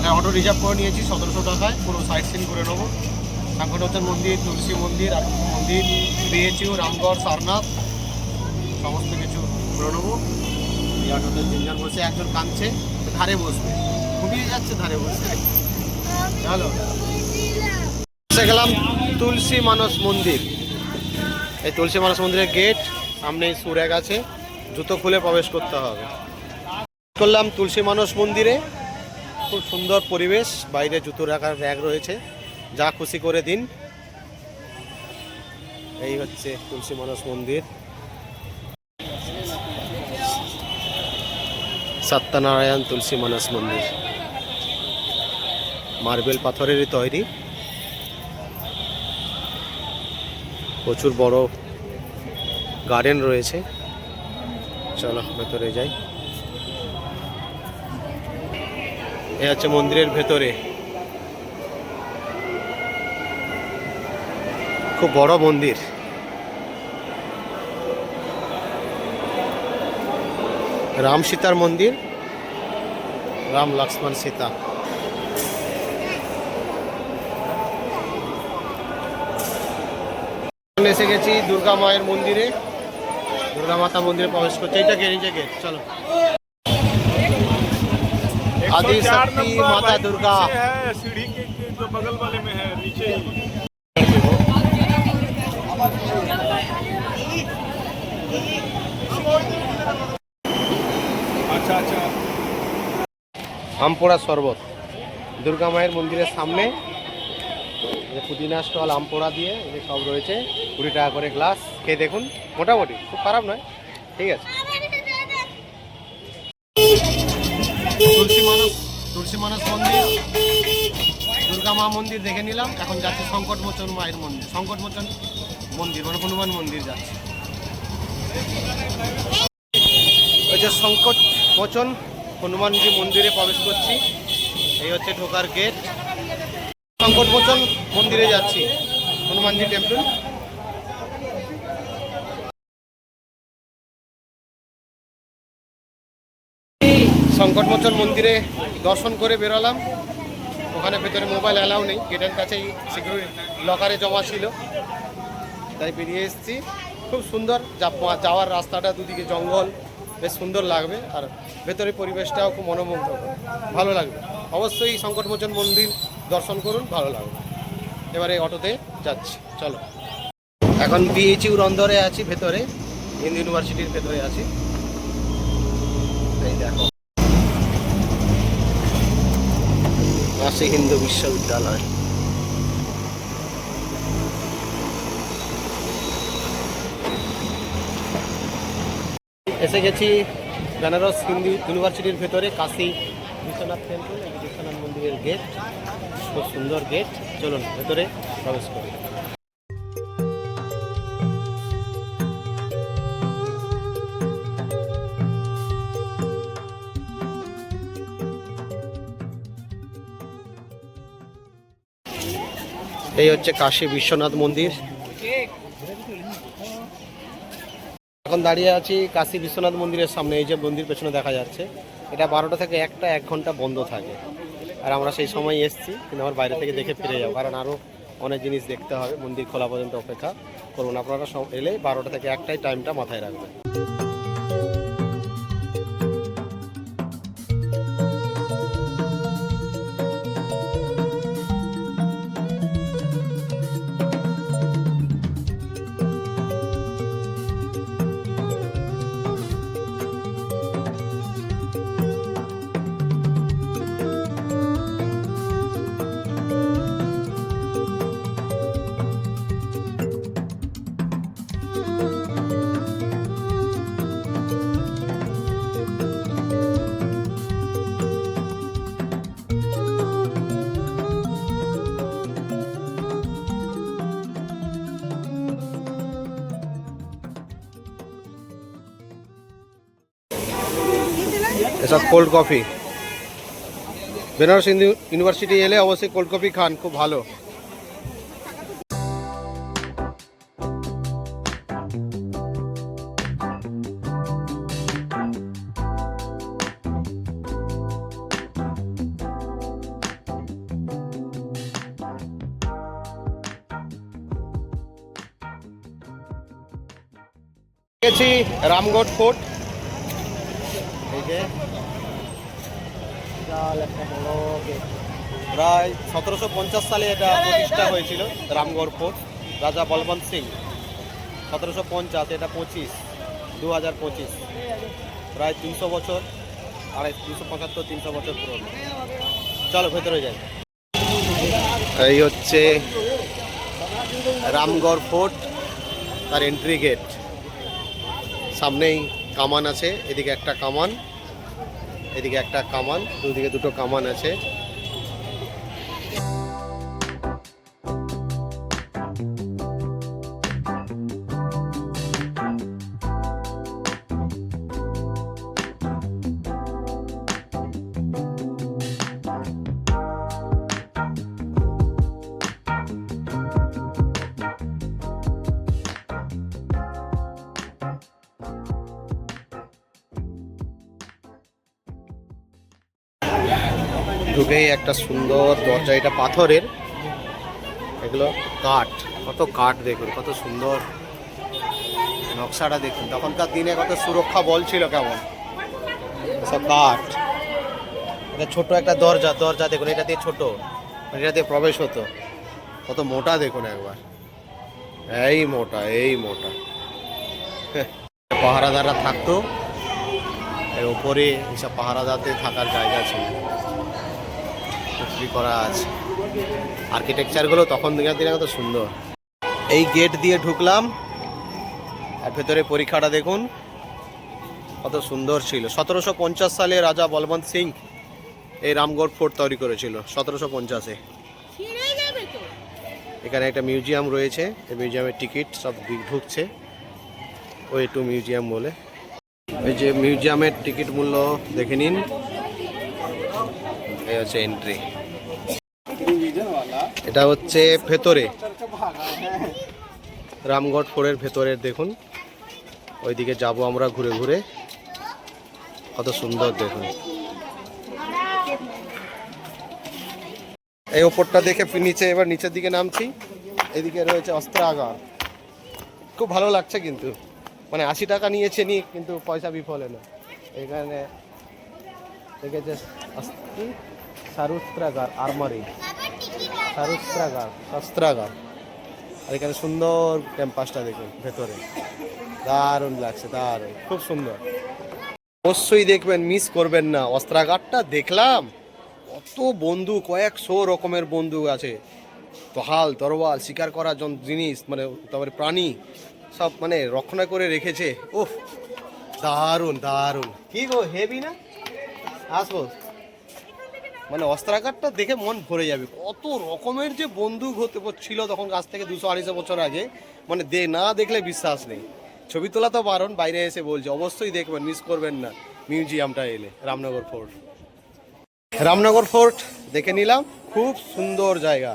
একটা auto reserve করে নিয়েছি 1700 টাকায়, পুরো সাইট সিন করে নেবো। সংকটমোচন মন্দির, তুলসী মন্দির, আর মন্দির, বিএচইউ, রামগড়, সারনাথ সমস্ত কিছু করে নেবো। এই অটোতে তিনজন বসে, একজন কাঁদছে, ধারে বসবে, ঘুমিয়ে যাচ্ছে ধারে বসে। চলো এসে গেলাম তুলসী মানস মন্দির। এই তুলসী মানস মন্দিরের গেট সামনেই সুরেগ আছে, জুতো খুলে প্রবেশ করতে হবে। করলাম তুলসী মানস মন্দিরে, খুব সুন্দর পরিবেশ, বাইরে জুতো রাখার র্যাক রয়েছে, যা খুশি করে দিন। এই হচ্ছে তুলসী মানস মন্দির, সত্যনারায়ণ তুলসী মানস মন্দির, মার্বেল পাথরেরই তৈরি, প্রচুর বড় গার্ডেন রয়েছে। চলো ভেতরে যাই। এ হচ্ছে মন্দিরের ভেতরে, খুব বড় মন্দির। রাম সীতার মন্দির, রাম লক্ষ্মণ সীতা। এসে গেছি দুর্গা মায়ের মন্দিরে, দুর্গা মাতা মন্দিরে প্রবেশ করছে। এইটা গেট, চলো। आदि शक्ति माता दुर्गा सीढ़ी के जो बगल वाले में है नीचे। अच्छा अच्छा। আমপোড়া শরবত দুর্গা মায়ের মন্দিরের সামনে, পুদিনা স্টল, আমপোড়া দিয়ে এই সব রয়েছে, 20 টাকা করে গ্লাস। খেয়ে দেখুন, মোটামুটি খুব খারাপ নয়, ঠিক আছে। তুলসী মানস মন্দির, দুর্গা মা মন্দির দেখে নিলাম। এখন যাচ্ছি সংকটমোচন মায়ের মন্দির, সংকটমোচন মন্দির মানে হনুমান মন্দির যাচ্ছি। ওই যে সংকটমোচন হনুমানজি মন্দিরে প্রবেশ করছি। এই হচ্ছে ঢোকার গেট, সংকটমোচন মন্দিরে যাচ্ছি, হনুমানজি টেম্পল। সংকটমোচন মন্দিরে দর্শন করে বেরোলাম। ওখানে ভেতরে মোবাইল অ্যালাউ নেই, গেটের কাছেই সিকিউরিটি লকারে জমা ছিল, তাই বেরিয়ে এসেছি। খুব সুন্দর যাওয়ার রাস্তাটা, দুদিকে জঙ্গল, বেশ সুন্দর লাগবে। আর ভেতরে পরিবেশটাও খুব মনোমুগ্ধকর, ভালো লাগবে। অবশ্যই সংকটমোচন মন্দির দর্শন করুন, ভালো লাগবে। এবারে অটোতে যাচ্ছি, চলো। এখন বিএইচইউর অন্দরে আছি, ভেতরে হিন্দু ইউনিভার্সিটির ভেতরে আছি। এই দেখো, কাশী হিন্দু বিশ্ববিদ্যালয়। এসে গেছি বেনারস হিন্দু ইউনিভার্সিটির ভেতরে, কাশী বিশ্বনাথ টেম্পল, বিশ্বনাথ মন্দিরের গেট, খুব সুন্দর গেট। চলুন ভেতরে প্রবেশ করি। এই হচ্ছে কাশী বিশ্বনাথ মন্দির। এখন দাঁড়িয়ে আছি কাশী বিশ্বনাথ মন্দিরের সামনে। এই যে মন্দির পেছনে দেখা যাচ্ছে, এটা 12টা থেকে 1 ঘন্টা বন্ধ থাকে। আর আমরা সেই সময় এসেছি, কিন্তু আমার বাইরে থেকে দেখে ফিরে যাবো, কারণ আরও অনেক জিনিস দেখতে হবে। মন্দির খোলা পর্যন্ত অপেক্ষা করুন। আপনারা সব এলে 12টা থেকে 1টাই টাইমটা মাথায় রাখবেন। এসব cold coffee, Banaras Hindu University এলে অবশ্যই কোল্ড কফি খান, খুব ভালো। গেছি রামগড় ফোর্ট। এই যে বিশাল একটা বড় গেট। প্রায় 1750 সালে এটা প্রতিষ্ঠা হয়েছিল রামগড় ফোর্ট। রাজা বলবন্ত সিং 1750, এটা 2025 প্রায় 300 বছর, 275-300 বছর পুরনো। চলো ভেতরে যাই। এই হচ্ছে রামগড় ফোর্ট, তার এন্ট্রি গেট। সামনেই কামান আছে, এদিকে একটা কামান, এদিকে একটা কামান, দুদিকে দুটো কামান আছে। ঢুকেই একটা সুন্দর দরজা, এটা পাথরের, এগুলো কাঠ, কত কাঠ দেখুন, কত সুন্দর নকশাটা দেখুন। তখনকার দিনে কত সুরক্ষা বল ছিল, কেমন সব কাঠ। এটা ছোট একটা দরজা, দরজা দেখুন, এটা দিয়ে ছোট, এটা দিয়ে প্রবেশ হতো। কত মোটা দেখুন একবার, এই মোটা, এই মোটা। পাহারাদাররা থাকতো, এর ওপরে এইসব পাহারাদারদের থাকার জায়গা ছিল, করা আছে। আর্কিটেকচারগুলো তখন দিনের দিনে কত সুন্দর। এই গেট দিয়ে ঢুকলাম, আর ভেতরে পরীক্ষাটা দেখুন কত সুন্দর ছিল। 1750 সালে রাজা বলবন্ত সিং এই রামগড় ফোর্ট তৈরি করেছিল, 1750-এ। এখানে একটা মিউজিয়াম রয়েছে, এই মিউজিয়ামের টিকিট সব ঢুকছে, ওই টু মিউজিয়াম বলে। এই যে মিউজিয়ামের টিকিট মূল্য দেখে নিন, এই হচ্ছে এন্ট্রি। এটা হচ্ছে ভেতরে, রামগড় ফোর্টের ভেতরের দেখুন, ওইদিকে যাব আমরা ঘুরে ঘুরে, কত সুন্দর দেখুন। এই ওপরটা দেখে নিচে, এবার নিচের দিকে নামছি। এদিকে রয়েছে অস্ত্রাগার, খুব ভালো লাগছে কিন্তু, মানে 80 টাকা নিয়েছে নি, কিন্তু পয়সা বিফলে না। এখানে দেখেছে সারুস্ত্রাগার, আর্মারি, সারুস্ত্রাগার, শস্ত্রাগার। আর এখানে সুন্দর ক্যাম্পাসটা দেখুন ভেতরে, দারুণ লাগছে, দারুণ, খুব সুন্দর। অবশ্যই দেখবেন, মিস করবেন না। অস্ত্রাগারটা দেখলাম, কত বন্দুক, কয়েকশো রকমের বন্দুক আছে, তহাল তরোয়াল, শিকার করার জিনিস, মানে তারপরে প্রাণী সব মানে রক্ষণা করে রেখেছে। ওহ, দারুণ দারুণ। কি গো, হেভি না? আসবো, মানে অস্ত্রাগারটা দেখে মন ভরে যাবে। কত রকমের যে বন্দুক ছিল তখন, কাছ থেকে 200-250 বছর আগে, মানে না দেখলে বিশ্বাস নেই। ছবি তোলা তো বারণ, বাইরে এসে বলছে, অবশ্যই দেখবেন, মিস করবেন না মিউজিয়ামটা এলে। রামনগর ফোর্ট, রামনগর ফোর্ট দেখে নিলাম, খুব সুন্দর জায়গা।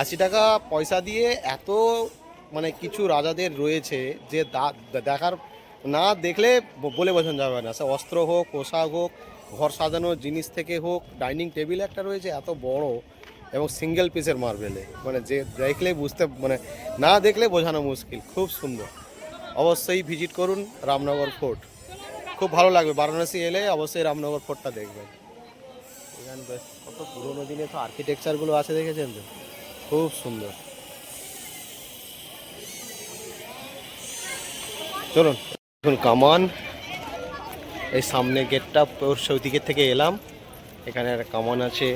80 টাকা পয়সা দিয়ে এত মানে কিছু রাজাদের রয়েছে যে দেখার, না দেখলে বলে বোঝানো যাবে না। সে অস্ত্র হোক, পোশাক হোক, ঘর সাজানোর জিনিস থেকে হোক, ডাইনিং টেবিল একটা রয়েছে এত বড়, এবং সিঙ্গেল পিসের মার্বেলে, মানে যে দেখলে বুঝতে, মানে না দেখলে বোঝানো মুশকিল, খুব সুন্দর। অবশ্যই ভিজিট করুন রামনগর ফোর্ট, খুব ভালো লাগবে। বারাণসী এলে অবশ্যই রামনগর ফোর্টটা দেখবেন। এখানে বেশ কত পুরোনো দিনে তো আর্কিটেকচারগুলো আছে, দেখেছেন তো, খুব সুন্দর। চলুন এখন কামান, এই সামনে গেটটা, ওই দিকের থেকে এলাম, এখানে একটা কামান আছে,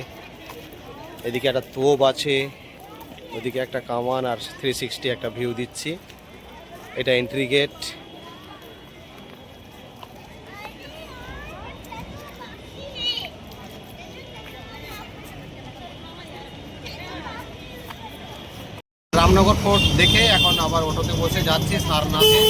এদিকে একটা তোপ আছে, ওদিকে একটা কামান, আর 360 একটা ভিউ দিচ্ছি। এটা এন্ট্রি গেট। রামনগর ফোর্ট দেখে এখন আবার অটোতে বসে যাচ্ছি সারনাথে।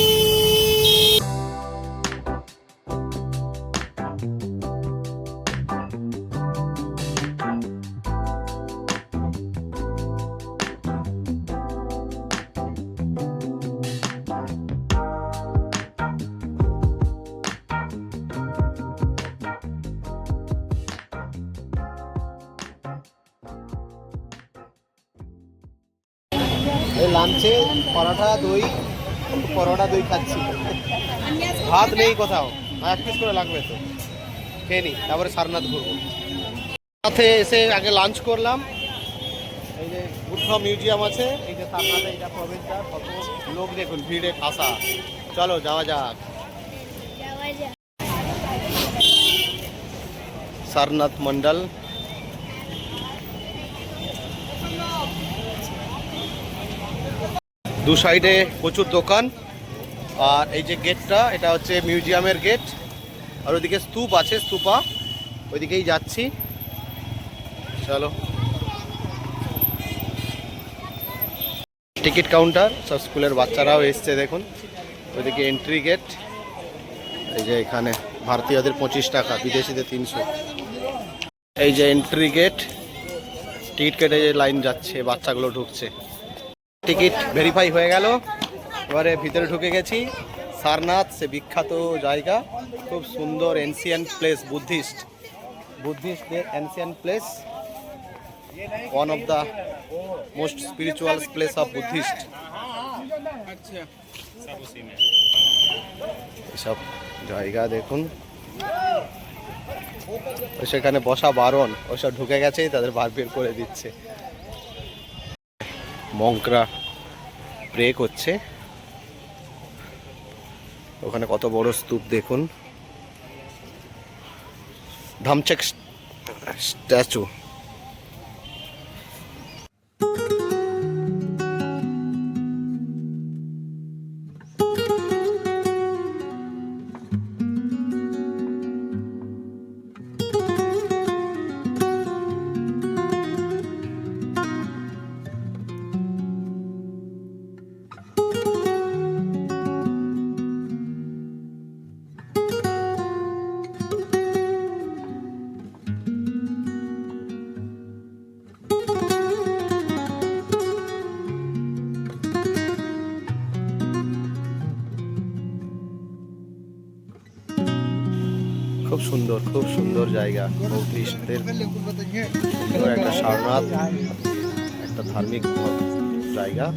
এই লাঞ্চে পরাঠা, দই, পরোটা দই খাচ্ছি, ভাত নেই কোথাও, এক পিস করে লাগবে তো, খেয়ে নি তারপরে সারনাথ ঘুরবো। সাথে এসে আগে লাঞ্চ করলাম, এই যে বুদ্ধ মিউজিয়াম আছে, এই যে সারনাথে এইটা প্রবেশদ্বার, কত লোক দেখুন ভিড়ে ঠাসা। চলো যাওয়া যাক সারনাথ মন্ডল। দু সাইডে প্রচুর দোকান, আর এই যে গেটটা এটা হচ্ছে মিউজিয়ামের গেট, আর ওইদিকে স্তূপ আছে, স্তূপা, ওইদিকেই যাচ্ছি। চলো, টিকিট কাউন্টার, সব স্কুলের বাচ্চারাও এসছে দেখুন। ওইদিকে এন্ট্রি গেট, এই যে এখানে ভারতীয়দের 25 টাকা, বিদেশিদের 300। এই যে এন্ট্রি গেট, টিকিট কেটে যে লাইন যাচ্ছে, বাচ্চাগুলো ঢুকছে। টিকিট ভেরিফাই হয়ে গেল, এবারে ভিতরে ঢুকে গেছি। সারনাথ সে বিখ্যাত জায়গা, খুব সুন্দর এনসিয়েন্ট প্লেস, বুদ্ধিস্টদের ancient place, one of the most spiritual place of Buddhist. এসব জায়গা দেখুন, সেখানে বসা বারণ, ওইসব ঢুকে গেছে, তাদের বার বের করে দিচ্ছে। মঙ্করা প্রে করছে, ওখানে কত বড় স্তূপ দেখুন, ধামচক স্ট্যাচু। খুব সুন্দর, খুব সুন্দর জায়গা, বুদ্ধিস্টদের সুন্দর একটা সারনাথ, একটা ধার্মিক জায়গা।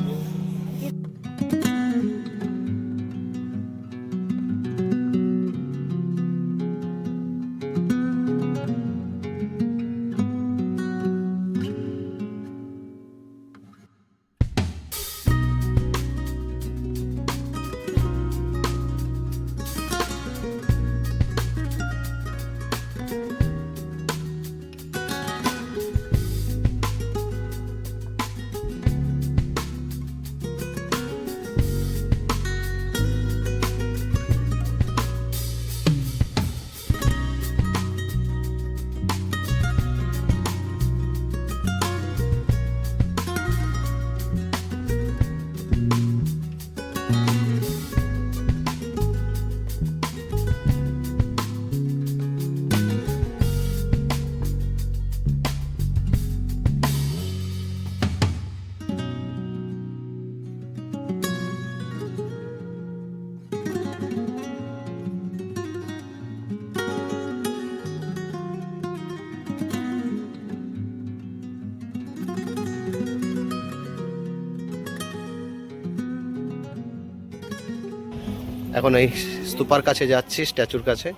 এখন এই স্তূপার কাছে যাচ্ছি, স্ট্যাচুর কাছে।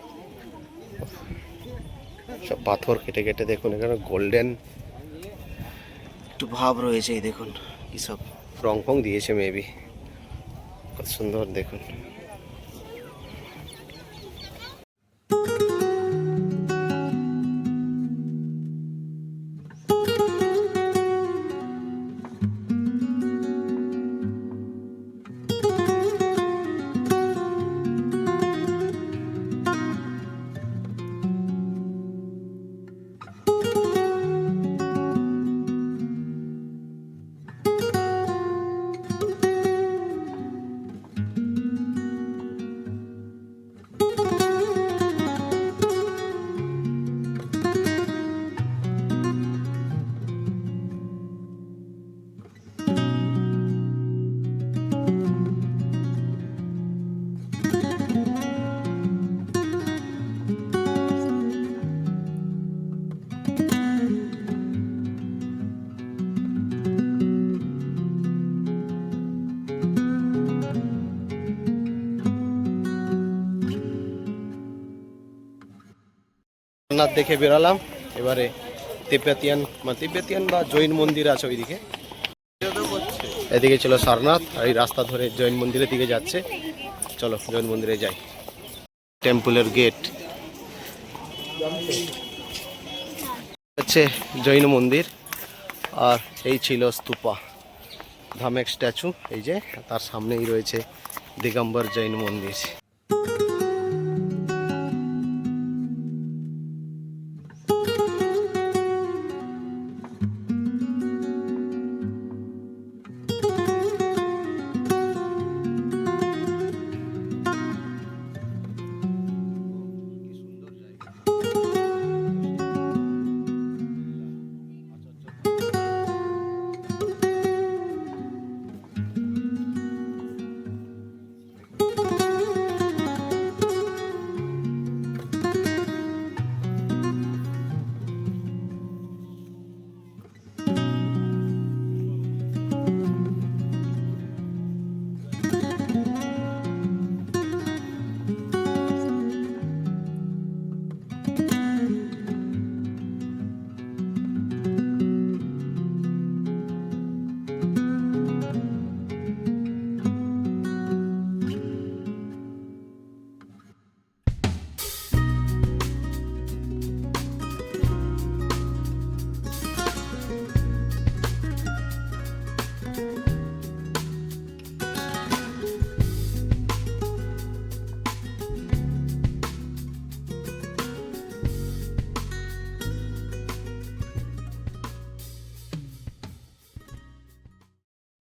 সব পাথর কেটে কেটে দেখুন, এখানে গোল্ডেন একটু ভাব রয়েছে, এই দেখুন কি সব রং ফং দিয়েছে, মেবি কত সুন্দর দেখুন। সারনাথ দেখে বেরোলাম। এবারে তিব্বেতিয়ান বা জৈন মন্দির আছে ওইদিকে, এদিকে ছিল সারনাথ, আর এই রাস্তা ধরে জৈন মন্দিরের দিকে যাচ্ছে। চলো জৈন মন্দিরে যাই। টেম্পলের গেট হচ্ছে জৈন মন্দির, আর এই ছিল স্তূপা ধামেক স্ট্যাচু। এই যে তার সামনেই রয়েছে দিগম্বর জৈন মন্দির।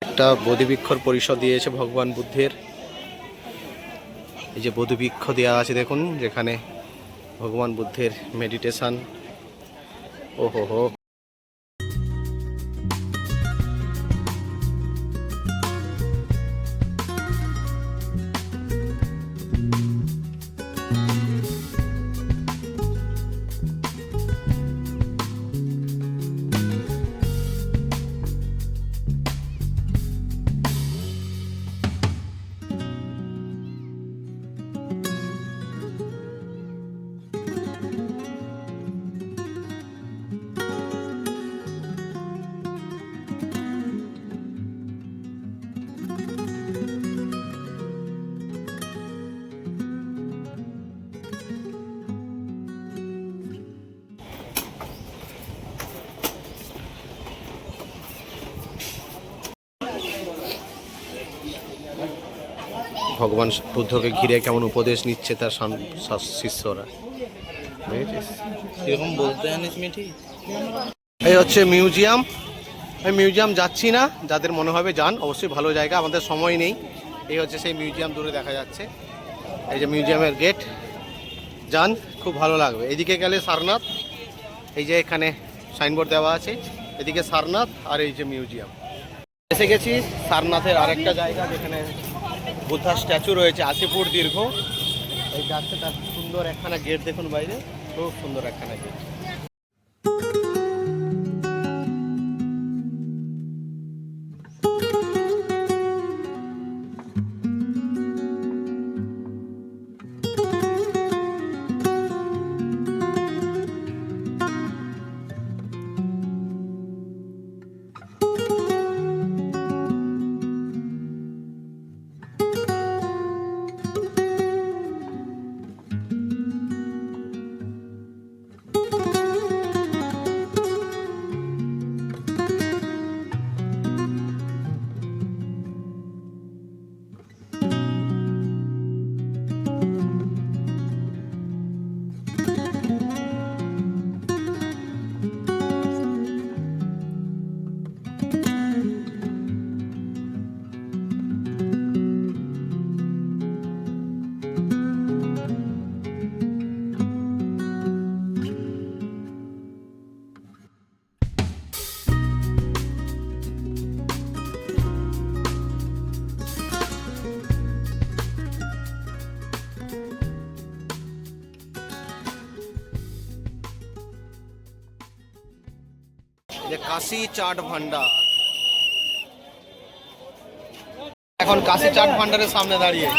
একটা বোধিবৃক্ষর পরিষদ দিয়েছে ভগবান বুদ্ধের। এই যে বোধিবৃক্ষ দেওয়া আছে দেখুন, যেখানে ভগবান বুদ্ধের মেডিটেশন। ওহো হো, ভগবান বুদ্ধকে ঘিরে কেমন উপদেশ নিচ্ছে তার শিষ্যরা। এরকম বলতে জানিস মিঠি? এই হচ্ছে মিউজিয়াম। আমি মিউজিয়াম যাচ্ছি না, যাদের মনে হবে যান, অবশ্যই ভালো জায়গা, আমাদের সময় নেই। এই হচ্ছে সেই মিউজিয়াম, দূরে দেখা যাচ্ছে। এই যে মিউজিয়ামের গেট, যান, খুব ভালো লাগবে। এদিকে গেলে সারনাথ, এই যে এখানে সাইনবোর্ড দেওয়া আছে, এদিকে সারনাথ, আর এই যে মিউজিয়াম। এসে গেছি সারনাথের আরেকটা জায়গা, যেখানে বুদ্ধার স্ট্যাচু রয়েছে 80 ফুট দীর্ঘ। এই যাচ্ছে, তার সুন্দর একখানা গেট দেখুন বাইরে, খুব সুন্দর একখানা গেট। যে কাশি চাট ভান্ডার, এখন কাশি চাট ভান্ডারের সামনে দাঁড়িয়ে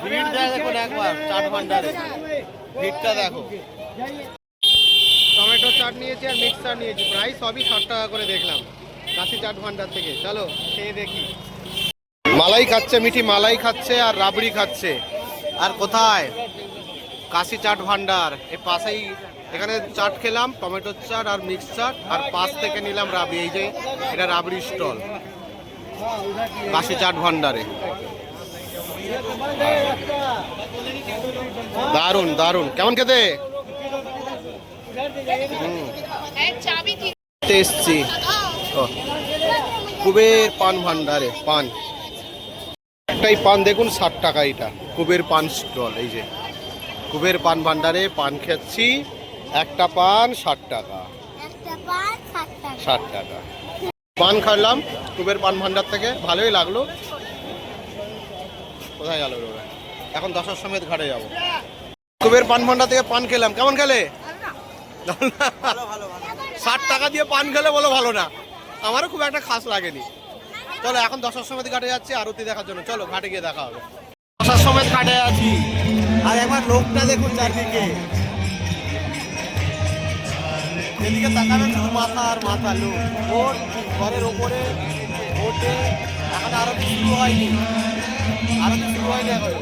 ভিড়টা দেখুন একবার, চাট ভান্ডারে ভিড়টা দেখো। চাট নিয়েছি আর মিক্স চাট নিয়েছি, প্রায় সবই 60 টাকা করে দেখলাম কাশি চাট ভান্ডার থেকে। চলো খেয়ে দেখি। মালাই খাচ্ছে, মিঠি মালাই খাচ্ছে আর রাবড়ি খাচ্ছে। আর কোথায়? কাশি চাট ভান্ডার এই পাশেই। এখানে চাট খেলাম, টমেটোর চাট আর মিক্স চাট, আর পাশ থেকে নিলাম রাবড়ি। এই যে এটা রাবড়ি স্টল কাশি চাট ভান্ডারে। দারুন দারুন, কেমন খেতে? এসছি কুবের পান ভান্ডারে। পান একটাই পান দেখুন 60 টাকা। এটা কুবের পান স্টল। এই যে কুবের পান ভান্ডারে পান খাচ্ছি, একটা পান 60 টাকা। 60 টাকা পান খাইলাম কুবের পান ভান্ডার থেকে, ভালোই লাগলো। কোথায় গেল ওরা? এখন দশার সমেত ঘাটে যাবো। কুবের পান ভান্ডার থেকে পান খেলাম, কেমন খেলে? 60 টাকা দিয়ে পান খেলে বলো ভালো না? আমারও খুব একটা খাস লাগেনি। চলো এখন দশার সমেত ঘাটে যাচ্ছি আরতি দেখার জন্য। চলো ঘাটে গিয়ে দেখা হবে। দশার সমেত ঘাটে আছি, আর একবার লোকটা দেখুন চারদিকে। এদিকে তাকাবেন শুধু মাথা আর মাথা। লোক ওর ঘরের ওপরে ওঠে। এখন আরতি শুরু হয়নি, আরতি শুরু হয়নি এখন।